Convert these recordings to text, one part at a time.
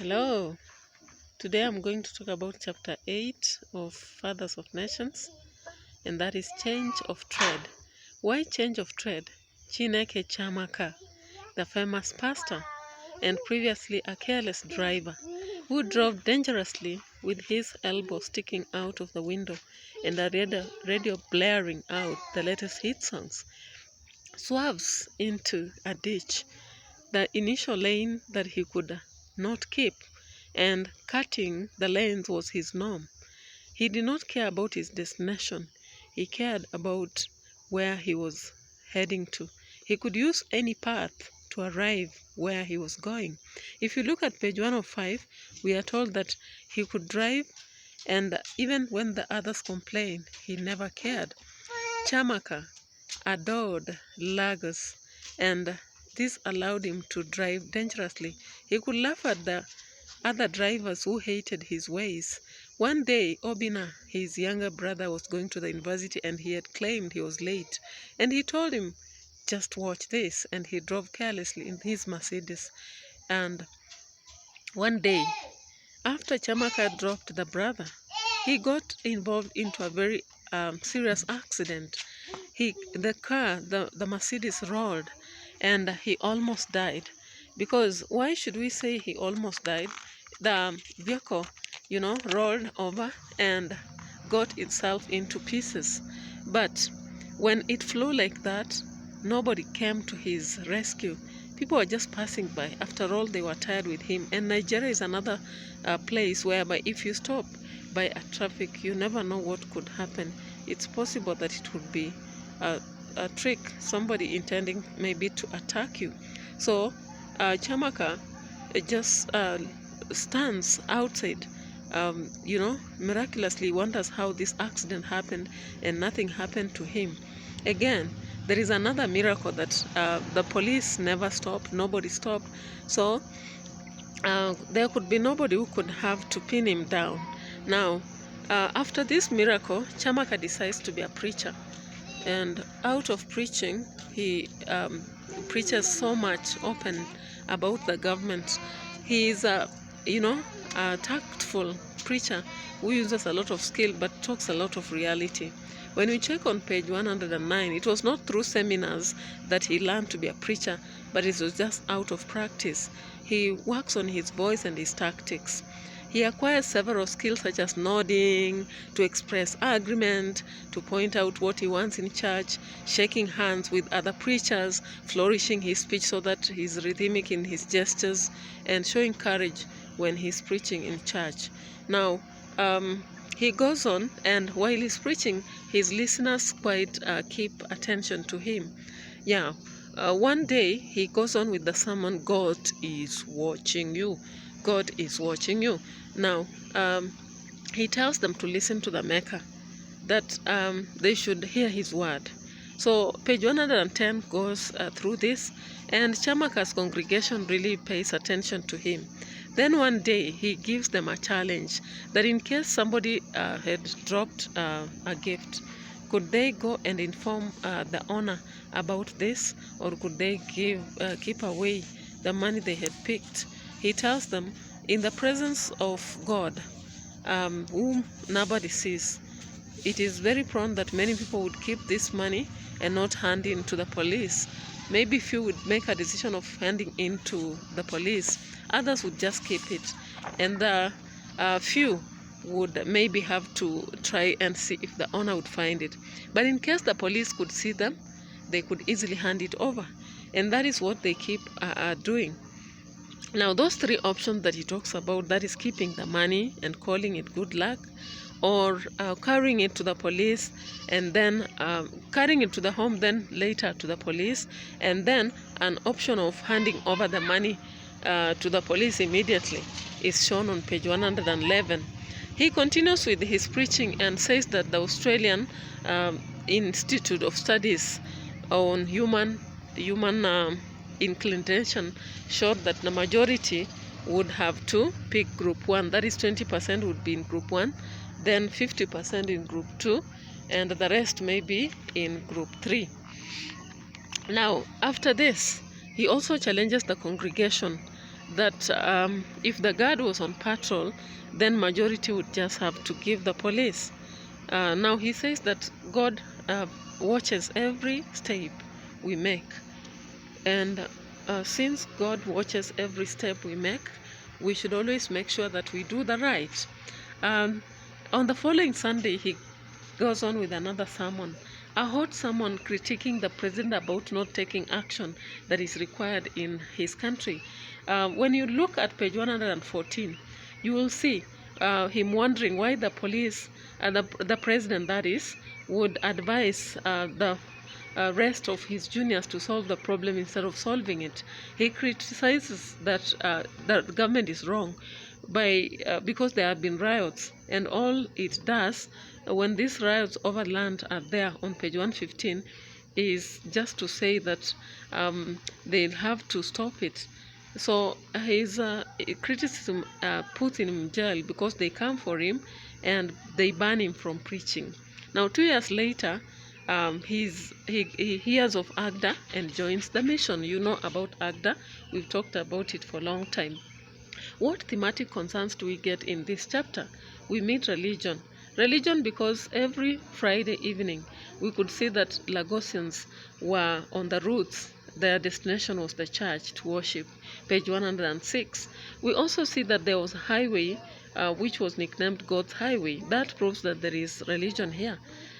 Hello, today I'm going to talk about chapter 8 of Fathers of Nations, and that is change of trade. Why change of trade? Chiamaka, the famous pastor and previously a careless driver who drove dangerously with his elbow sticking out of the window and the radio blaring out the latest hit songs, swerves into a ditch, the initial lane that he could not keep, and cutting the lanes was his norm. He did not care about his destination. He cared about where he was heading to. He could use any path to arrive where he was going. If you look at page 105, we are told that he could drive, and even when the others complained, he never cared. Chiamaka adored Lagos, and this allowed him to drive dangerously. He could laugh at the other drivers who hated his ways. One day, Obina, his younger brother, was going to the university and he had claimed he was late. And he told him, just watch this. And he drove carelessly in his Mercedes. And one day, after Chiamaka dropped the brother, he got involved into a very serious accident. The Mercedes rolled and he almost died. Because why should we say he almost died? The vehicle, rolled over and got itself into pieces. But when it flew like that, nobody came to his rescue. People were just passing by. After all, they were tired with him. And Nigeria is another place whereby if you stop by a traffic, you never know what could happen. It's possible that it would be a trick, somebody intending maybe to attack you. So Chiamaka just stands outside, miraculously wonders how this accident happened and nothing happened to him. Again, there is another miracle that the police never stopped, nobody stopped. So there could be nobody who could have to pin him down. Now, after this miracle, Chiamaka decides to be a preacher. And out of preaching, he preaches so much open about the government. He is a tactful preacher who uses a lot of skill but talks a lot of reality. When we check on page 109, it was not through seminars that he learned to be a preacher, but it was just out of practice. He works on his voice and his tactics. He acquires several skills such as nodding, to express agreement, to point out what he wants in church, shaking hands with other preachers, flourishing his speech so that he's rhythmic in his gestures, and showing courage when he's preaching in church. Now, he goes on, and while he's preaching, his listeners quite keep attention to him. One day he goes on with the sermon, God is watching you. God is watching you. Now, he tells them to listen to the Maker, that they should hear his word. So page 110 goes through this, and Chiamaka's congregation really pays attention to him. Then one day he gives them a challenge that in case somebody had dropped a gift, could they go and inform the owner about this, or could they keep away the money they had picked? He tells them, in the presence of God, whom nobody sees, it is very prone that many people would keep this money and not hand in to the police. Maybe few would make a decision of handing in to the police. Others would just keep it. And the few would maybe have to try and see if the owner would find it. But in case the police could see them, they could easily hand it over. And that is what they keep doing. Now, those three options that he talks about, that is keeping the money and calling it good luck, or carrying it to the police, and then carrying it to the home, then later to the police, and then an option of handing over the money to the police immediately is shown on page 111. He continues with his preaching and says that the Australian Institute of Studies on human inclination showed that the majority would have to pick group 1. That is 20% would be in group 1, then 50% in group 2, and the rest may be in group 3. Now, after this, he also challenges the congregation that if the guard was on patrol, then majority would just have to give the police. Now he says that God watches every step we make, and since God watches every step we make, we should always make sure that we do the right. On the following Sunday, he goes on with another sermon, a hot sermon critiquing the president about not taking action that is required in his country. When you look at page 114, you will see him wondering why the police, the president that is, would advise the rest of his juniors to solve the problem instead of solving it. He criticizes that the government is wrong because there have been riots, and all it does when these riots over land are there on page 115 is just to say that they'll have to stop it. So his criticism puts him in jail because they come for him and they ban him from preaching. Now 2 years later, he hears of Agda and joins the mission. You know about Agda. We've talked about it for a long time. What thematic concerns do we get in this chapter? We meet religion. Religion, because every Friday evening we could see that Lagosians were on the routes. Their destination was the church to worship, page 106. We also see that there was a highway which was nicknamed God's Highway. That proves that there is religion here.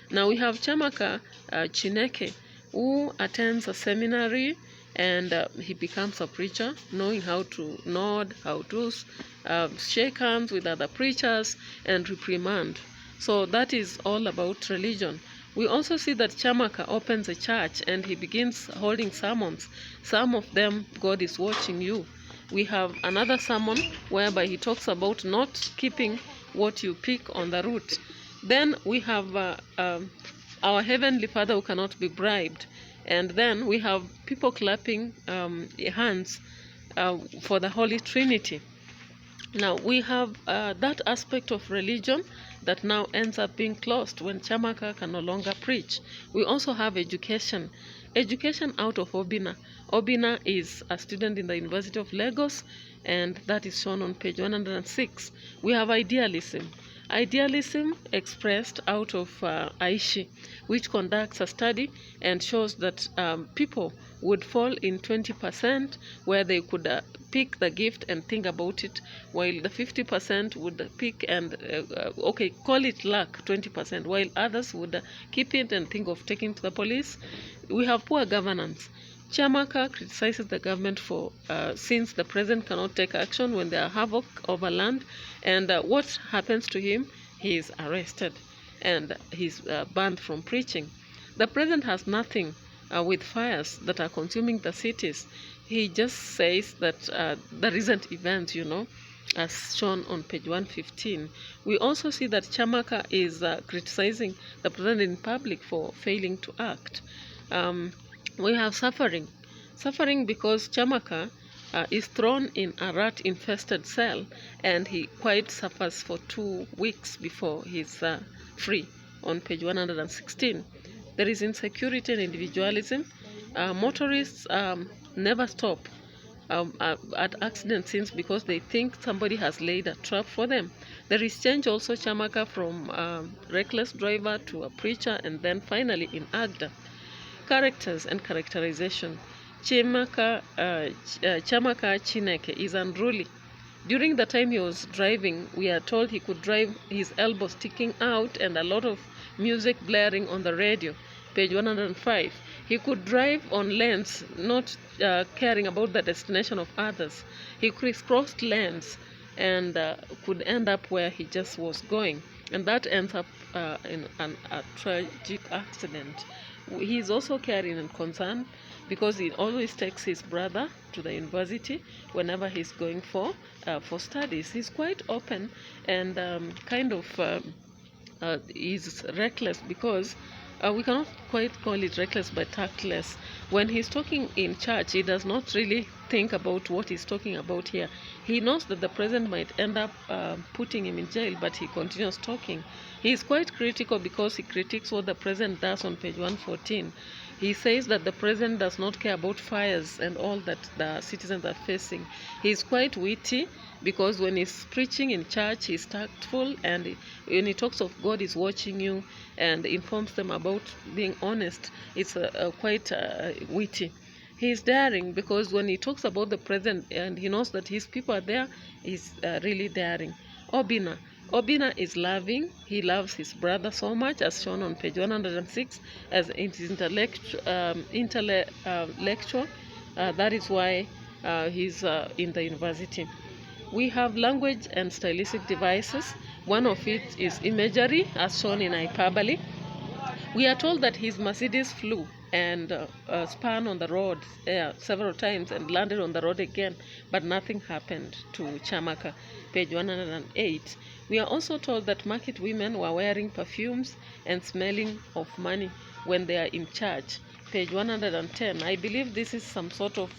Now we have Chiamaka Chineke, who attends a seminary, and he becomes a preacher, knowing how to nod, how to shake hands with other preachers and reprimand. So that is all about religion. We also see that Chiamaka opens a church and he begins holding sermons. Some of them, God is watching you. We have another sermon whereby he talks about not keeping what you pick on the route. Then we have our Heavenly Father who cannot be bribed. And then we have people clapping hands for the Holy Trinity. Now we have that aspect of religion that now ends up being closed when Chiamaka can no longer preach. We also have education. Education out of Obina. Obina is a student in the University of Lagos, and that is shown on page 106. We have idealism. Idealism expressed out of Aishi, which conducts a study and shows that people would fall in 20% where they could pick the gift and think about it, while the 50% would pick and, call it luck, 20%, while others would keep it and think of taking to the police. We have poor governance. Chiamaka criticizes the government for since the president cannot take action when there are havoc over land, and what happens to him? He is arrested and he's banned from preaching. The president has nothing with fires that are consuming the cities. He just says that the recent events, as shown on page 115. We also see that Chiamaka is criticizing the president in public for failing to act. We have suffering. Suffering because Chiamaka is thrown in a rat-infested cell, and he quite suffers for 2 weeks before he's free, on page 116. There is insecurity and individualism. Motorists never stop at accident scenes because they think somebody has laid a trap for them. There is change also, Chiamaka, from reckless driver to a preacher, and then finally in Agda. Characters and characterization. Chiamaka Chineke is unruly. During the time he was driving, we are told he could drive his elbow sticking out and a lot of music blaring on the radio, page 105. He could drive on lanes, not caring about the destination of others. He crisscrossed lanes and could end up where he just was going, and that ends up in a tragic accident. He is also caring and concerned because he always takes his brother to the university whenever he's going for studies. He's quite open and he's reckless because we cannot quite call it reckless but tactless. When he's talking in church, he does not really think about what he's talking about here. He knows that the president might end up putting him in jail, but he continues talking. He is quite critical because he critiques what the president does on page 114. He says that the president does not care about fires and all that the citizens are facing. He's quite witty because when he's preaching in church, he's tactful, and when he talks of God is watching you and informs them about being honest, it's quite witty. He's daring because when he talks about the president and he knows that his people are there, he's really daring. Obina. Obina is loving. He loves his brother so much, as shown on page 106, as it is intellectual. That is why he's in the university. We have language and stylistic devices. One of it is imagery, as shown in hyperbole. We are told that his Mercedes flew and spun on the road several times and landed on the road again, but nothing happened to Chiamaka, page 108. We are also told that market women were wearing perfumes and smelling of money when they are in church, page 110. I believe this is some sort of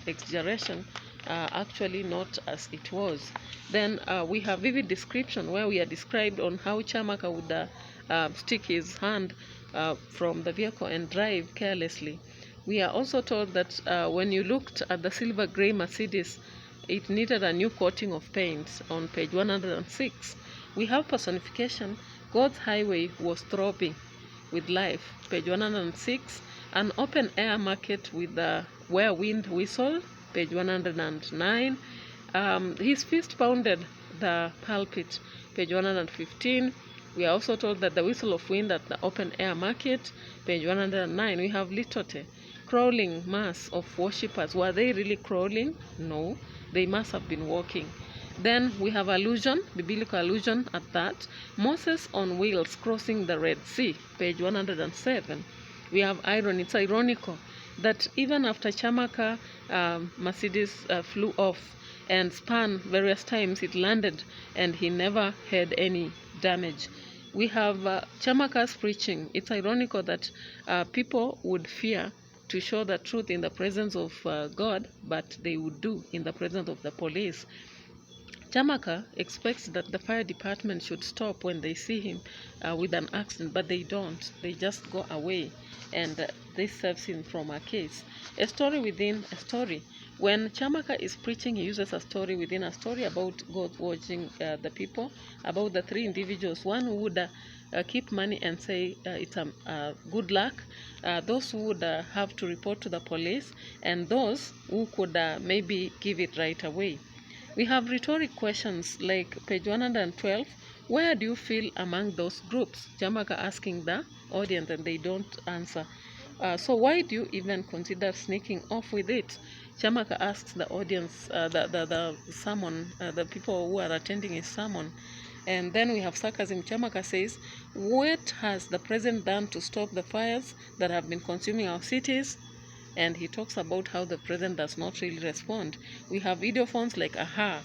exaggeration, actually not as it was. Then we have vivid description where we are described on how Chiamaka would stick his hand from the vehicle and drive carelessly. We are also told that when you looked at the silver gray Mercedes, it needed a new coating of paint on page 106. We have personification. God's highway was throbbing with life, page 106. An open air market with the where wind whistled, page 109. His fist pounded the pulpit, page 115. We are also told that the whistle of wind at the open air market, page 109. We have litote, crawling mass of worshippers. Were they really crawling? No, they must have been walking. Then we have allusion, biblical allusion at that. Moses on wheels crossing the Red Sea, page 107. We have irony. It's ironical that even after Chiamaka, Mercedes flew off and spun various times, it landed and he never had any damage. We have Chiamaka's preaching. It's ironical that people would fear to show the truth in the presence of God, but they would do in the presence of the police. Chiamaka expects that the fire department should stop when they see him with an accident, but they don't. They just go away, and this saves him from a case. A story within a story. When Chiamaka is preaching, he uses a story within a story about God watching the people, about the three individuals. One who would keep money and say it's good luck, those who would have to report to the police, and those who could maybe give it right away. We have rhetoric questions like page 112. Where do you feel among those groups? Chiamaka asking the audience, and they don't answer. So why do you even consider sneaking off with it? Chiamaka asks the audience, the sermon, the people who are attending his sermon. And then we have sarcasm. Chiamaka says, what has the president done to stop the fires that have been consuming our cities? And he talks about how the president does not really respond. We have ideophones like aha,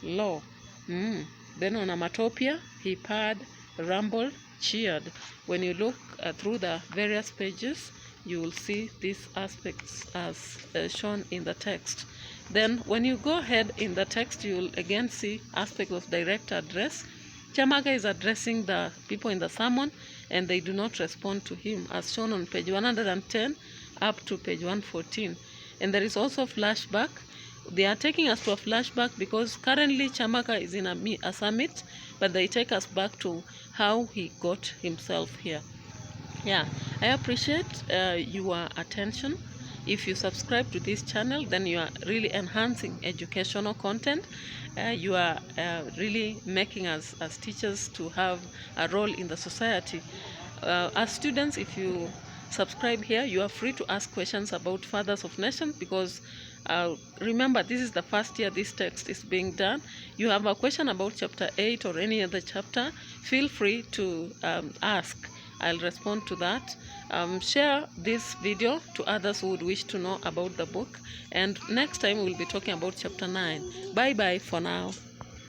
lo, Then onomatopoeia, he purred, rumbled, cheered. When you look through the various pages, you will see these aspects as shown in the text. Then when you go ahead in the text, you will again see aspects of direct address. Chiamaka is addressing the people in the sermon, and they do not respond to him, as shown on page 110 up to page 114. And there is also flashback. They are taking us to a flashback because currently Chiamaka is in a summit, but they take us back to how he got himself here. Yeah, I appreciate your attention. If you subscribe to this channel, then you are really enhancing educational content. You are really making us as teachers to have a role in the society. As students, if you subscribe here, you are free to ask questions about fathers of nations, because remember, this is the first year this text is being done. You have a question about chapter 8 or any other chapter, feel free to ask. I'll respond to that. Share this video to others who would wish to know about the book, and next time we'll be talking about chapter 9. Bye bye for now.